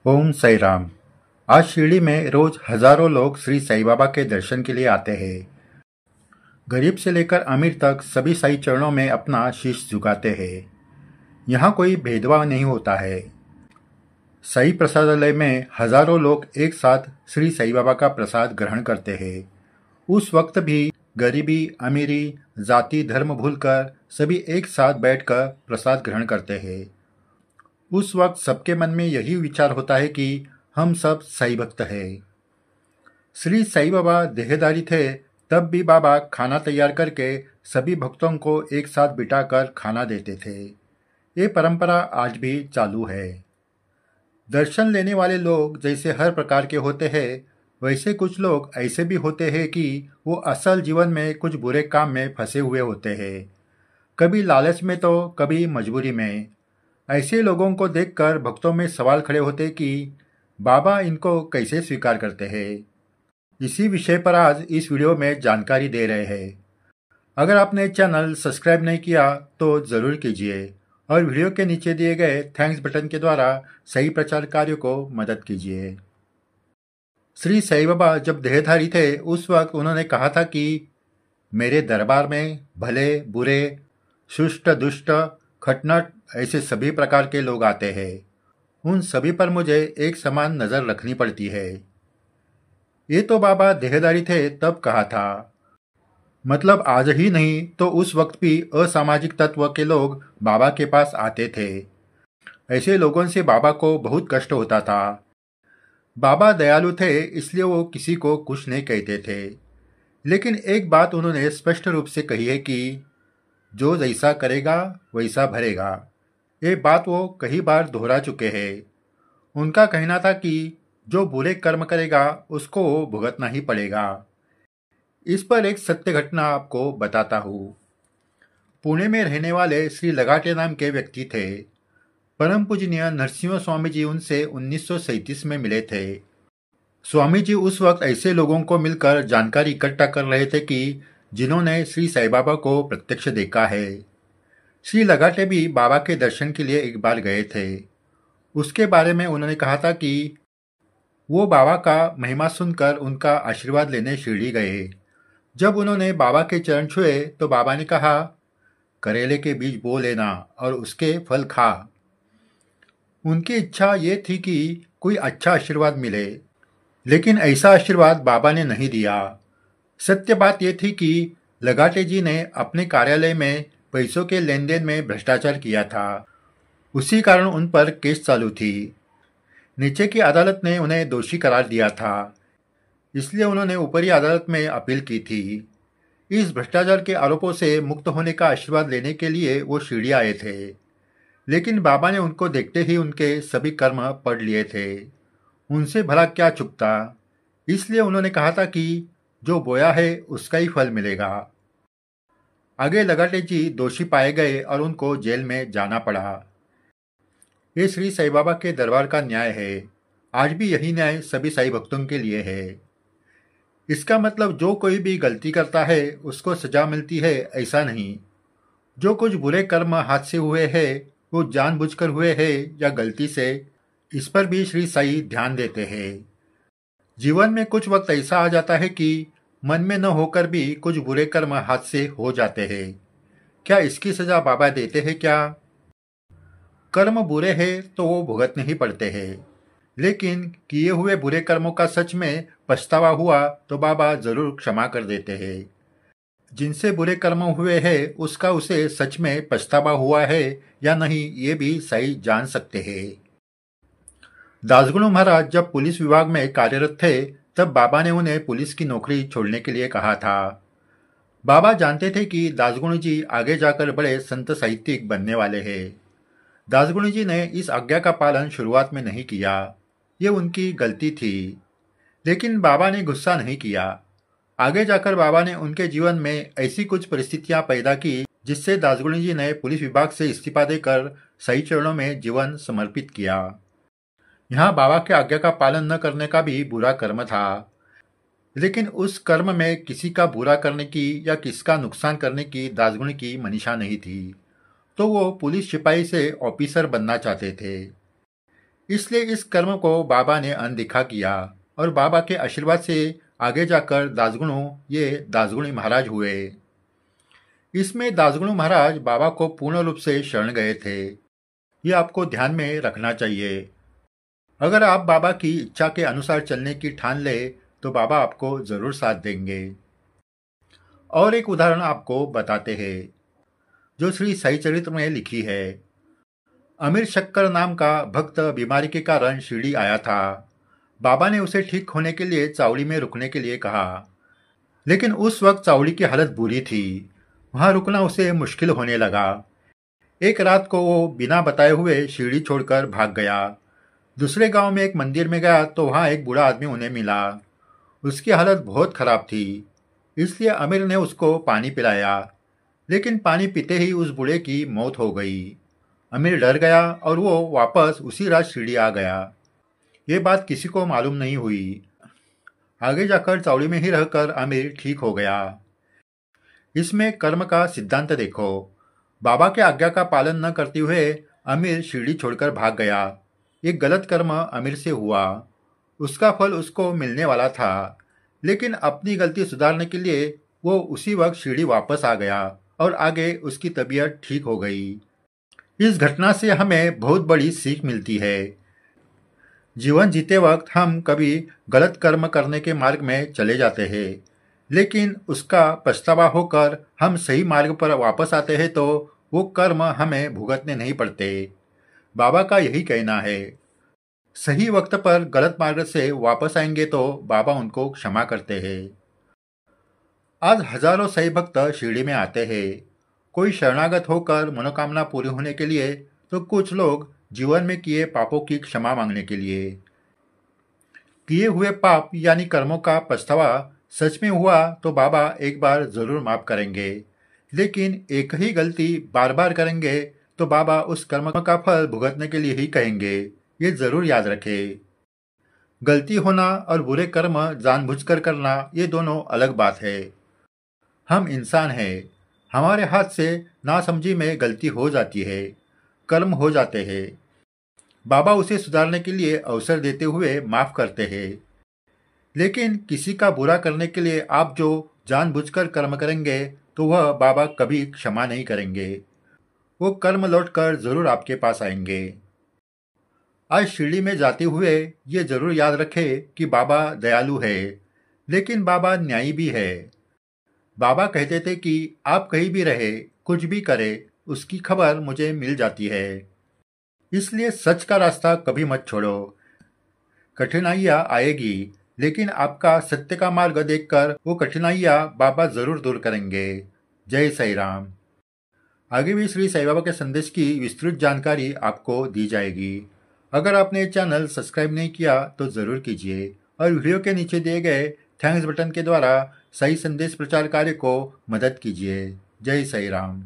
ओम साई राम। आज शिरडी में रोज हजारों लोग श्री साईं बाबा के दर्शन के लिए आते हैं। गरीब से लेकर अमीर तक सभी साईं चरणों में अपना शीश झुकाते हैं। यहाँ कोई भेदभाव नहीं होता है। साई प्रसादालय में हजारों लोग एक साथ श्री साईं बाबा का प्रसाद ग्रहण करते हैं। उस वक्त भी गरीबी अमीरी जाति धर्म भूलकर सभी एक साथ बैठकर प्रसाद ग्रहण करते हैं। उस वक्त सबके मन में यही विचार होता है कि हम सब साईं भक्त हैं। श्री साईं बाबा देहधारी थे, तब भी बाबा खाना तैयार करके सभी भक्तों को एक साथ बिठाकर खाना देते थे। ये परंपरा आज भी चालू है। दर्शन लेने वाले लोग जैसे हर प्रकार के होते हैं, वैसे कुछ लोग ऐसे भी होते हैं कि वो असल जीवन में कुछ बुरे काम में फंसे हुए होते हैं, कभी लालच में तो कभी मजबूरी में। ऐसे लोगों को देखकर भक्तों में सवाल खड़े होते कि बाबा इनको कैसे स्वीकार करते हैं। इसी विषय पर आज इस वीडियो में जानकारी दे रहे हैं। अगर आपने चैनल सब्सक्राइब नहीं किया तो ज़रूर कीजिए और वीडियो के नीचे दिए गए थैंक्स बटन के द्वारा सही प्रचार कार्यों को मदद कीजिए। श्री साईं बाबा जब देहधारी थे उस वक्त उन्होंने कहा था कि मेरे दरबार में भले बुरे सुष्ट दुष्ट खटनट ऐसे सभी प्रकार के लोग आते हैं। उन सभी पर मुझे एक समान नज़र रखनी पड़ती है। ये तो बाबा देहधारी थे तब कहा था, मतलब आज ही नहीं तो उस वक्त भी असामाजिक तत्व के लोग बाबा के पास आते थे। ऐसे लोगों से बाबा को बहुत कष्ट होता था। बाबा दयालु थे, इसलिए वो किसी को कुछ नहीं कहते थे। लेकिन एक बात उन्होंने स्पष्ट रूप से कही है कि जो जैसा करेगा वैसा भरेगा। ये बात वो कई बार दोहरा चुके हैं। उनका कहना था कि जो बुरे कर्म करेगा उसको भुगतना ही पड़ेगा। इस पर एक सत्य घटना आपको बताता हूँ। पुणे में रहने वाले श्री लगाटे नाम के व्यक्ति थे। परम पूजनीय नरसिंह स्वामी जी उनसे 1937 में मिले थे। स्वामी जी उस वक्त ऐसे लोगों को मिलकर जानकारी इकट्ठा कर रहे थे कि जिन्होंने श्री साईं बाबा को प्रत्यक्ष देखा है। श्री लगाटे भी बाबा के दर्शन के लिए एक बार गए थे। उसके बारे में उन्होंने कहा था कि वो बाबा का महिमा सुनकर उनका आशीर्वाद लेने शिरडी गए। जब उन्होंने बाबा के चरण छुए तो बाबा ने कहा, करेले के बीज बो लेना और उसके फल खा। उनकी इच्छा ये थी कि कोई अच्छा आशीर्वाद मिले, लेकिन ऐसा आशीर्वाद बाबा ने नहीं दिया। सत्य बात यह थी कि लगाटे जी ने अपने कार्यालय में पैसों के लेन देन में भ्रष्टाचार किया था। उसी कारण उन पर केस चालू थी। नीचे की अदालत ने उन्हें दोषी करार दिया था, इसलिए उन्होंने ऊपरी अदालत में अपील की थी। इस भ्रष्टाचार के आरोपों से मुक्त होने का आशीर्वाद लेने के लिए वो शिरडी आए थे, लेकिन बाबा ने उनको देखते ही उनके सभी कर्म पढ़ लिए थे। उनसे भला क्या चुकता, इसलिए उन्होंने कहा था कि जो बोया है उसका ही फल मिलेगा। आगे लगाटे जी दोषी पाए गए और उनको जेल में जाना पड़ा। ये श्री साईं बाबा के दरबार का न्याय है। आज भी यही न्याय सभी साईं भक्तों के लिए है। इसका मतलब जो कोई भी गलती करता है उसको सजा मिलती है, ऐसा नहीं। जो कुछ बुरे कर्म हाथ से हुए हैं वो जानबूझकर हुए हैं या गलती से, इस पर भी श्री साईं ध्यान देते हैं। जीवन में कुछ वक्त ऐसा आ जाता है कि मन में न होकर भी कुछ बुरे कर्म हाथ से हो जाते हैं। क्या इसकी सजा बाबा देते हैं क्या? कर्म बुरे हैं तो वो भुगतने ही पड़ते हैं, लेकिन किए हुए बुरे कर्मों का सच में पछतावा हुआ तो बाबा जरूर क्षमा कर देते हैं। जिनसे बुरे कर्म हुए हैं उसका उसे सच में पछतावा हुआ है या नहीं ये भी सही जान सकते हैं। दासगुरु महाराज जब पुलिस विभाग में कार्यरत थे तब बाबा ने उन्हें पुलिस की नौकरी छोड़ने के लिए कहा था। बाबा जानते थे कि दासगुरु जी आगे जाकर बड़े संत साहित्यिक बनने वाले हैं। दासगुरु जी ने इस आज्ञा का पालन शुरुआत में नहीं किया, ये उनकी गलती थी। लेकिन बाबा ने गुस्सा नहीं किया। आगे जाकर बाबा ने उनके जीवन में ऐसी कुछ परिस्थितियां पैदा की जिससे दासगुरु जी ने पुलिस विभाग से इस्तीफा देकर सही चरणों में जीवन समर्पित किया। यहाँ बाबा के आज्ञा का पालन न करने का भी बुरा कर्म था, लेकिन उस कर्म में किसी का बुरा करने की या किसका नुकसान करने की दासगुरु की मनीषा नहीं थी, तो वो पुलिस सिपाही से ऑफिसर बनना चाहते थे। इसलिए इस कर्म को बाबा ने अनदेखा किया और बाबा के आशीर्वाद से आगे जाकर दासगुणु ये दासगुणी महाराज हुए। इसमें दासगुणु महाराज बाबा को पूर्ण रूप से शरण गए थे। ये आपको ध्यान में रखना चाहिए। अगर आप बाबा की इच्छा के अनुसार चलने की ठान ले तो बाबा आपको जरूर साथ देंगे। और एक उदाहरण आपको बताते हैं जो श्री साई चरित्र में लिखी है। अमीर शक्कर नाम का भक्त बीमारी के कारण शिरडी आया था। बाबा ने उसे ठीक होने के लिए चावड़ी में रुकने के लिए कहा, लेकिन उस वक्त चावड़ी की हालत बुरी थी। वहां रुकना उसे मुश्किल होने लगा। एक रात को वो बिना बताए हुए शिरडी छोड़कर भाग गया। दूसरे गांव में एक मंदिर में गया तो वहां एक बूढ़ा आदमी उन्हें मिला। उसकी हालत बहुत खराब थी, इसलिए अमीर ने उसको पानी पिलाया, लेकिन पानी पीते ही उस बूढ़े की मौत हो गई। अमीर डर गया और वो वापस उसी रात शिरडी आ गया। ये बात किसी को मालूम नहीं हुई। आगे जाकर चावड़ी में ही रहकर अमीर ठीक हो गया। इसमें कर्म का सिद्धांत देखो। बाबा के आज्ञा का पालन न करते हुए अमीर शिरडी छोड़कर भाग गया। एक गलत कर्म अमीर से हुआ। उसका फल उसको मिलने वाला था, लेकिन अपनी गलती सुधारने के लिए वो उसी वक्त शिरडी वापस आ गया और आगे उसकी तबीयत ठीक हो गई। इस घटना से हमें बहुत बड़ी सीख मिलती है। जीवन जीते वक्त हम कभी गलत कर्म करने के मार्ग में चले जाते हैं, लेकिन उसका पछतावा होकर हम सही मार्ग पर वापस आते हैं तो वो कर्म हमें भुगतने नहीं पड़ते। बाबा का यही कहना है। सही वक्त पर गलत मार्ग से वापस आएंगे तो बाबा उनको क्षमा करते हैं। आज हजारों साई भक्त शिरडी में आते हैं। कोई शरणागत होकर मनोकामना पूरी होने के लिए, तो कुछ लोग जीवन में किए पापों की क्षमा मांगने के लिए। किए हुए पाप यानी कर्मों का पछतावा सच में हुआ तो बाबा एक बार जरूर माफ करेंगे, लेकिन एक ही गलती बार बार करेंगे तो बाबा उस कर्म का फल भुगतने के लिए ही कहेंगे। ये जरूर याद रखें। गलती होना और बुरे कर्म जानबूझकर करना ये दोनों अलग बात है। हम इंसान हैं, हमारे हाथ से नासमझी में गलती हो जाती है, कर्म हो जाते हैं। बाबा उसे सुधारने के लिए अवसर देते हुए माफ करते हैं, लेकिन किसी का बुरा करने के लिए आप जो जानबूझकर कर्म करेंगे तो वह बाबा कभी क्षमा नहीं करेंगे। वो कर्म लौटकर जरूर आपके पास आएंगे। आज शिरडी में जाते हुए ये जरूर याद रखें कि बाबा दयालु है, लेकिन बाबा न्यायी भी है। बाबा कहते थे कि आप कहीं भी रहे, कुछ भी करे, उसकी खबर मुझे मिल जाती है। इसलिए सच का रास्ता कभी मत छोड़ो। कठिनाइयाँ आएगी, लेकिन आपका सत्य का मार्ग देखकर वो कठिनाइयाँ बाबा जरूर दूर करेंगे। जय साई राम। आगे भी श्री साई बाबा के संदेश की विस्तृत जानकारी आपको दी जाएगी। अगर आपने ये चैनल सब्सक्राइब नहीं किया तो जरूर कीजिए और वीडियो के नीचे दिए गए थैंक्स बटन के द्वारा सही संदेश प्रचार कार्य को मदद कीजिए। जय साई राम।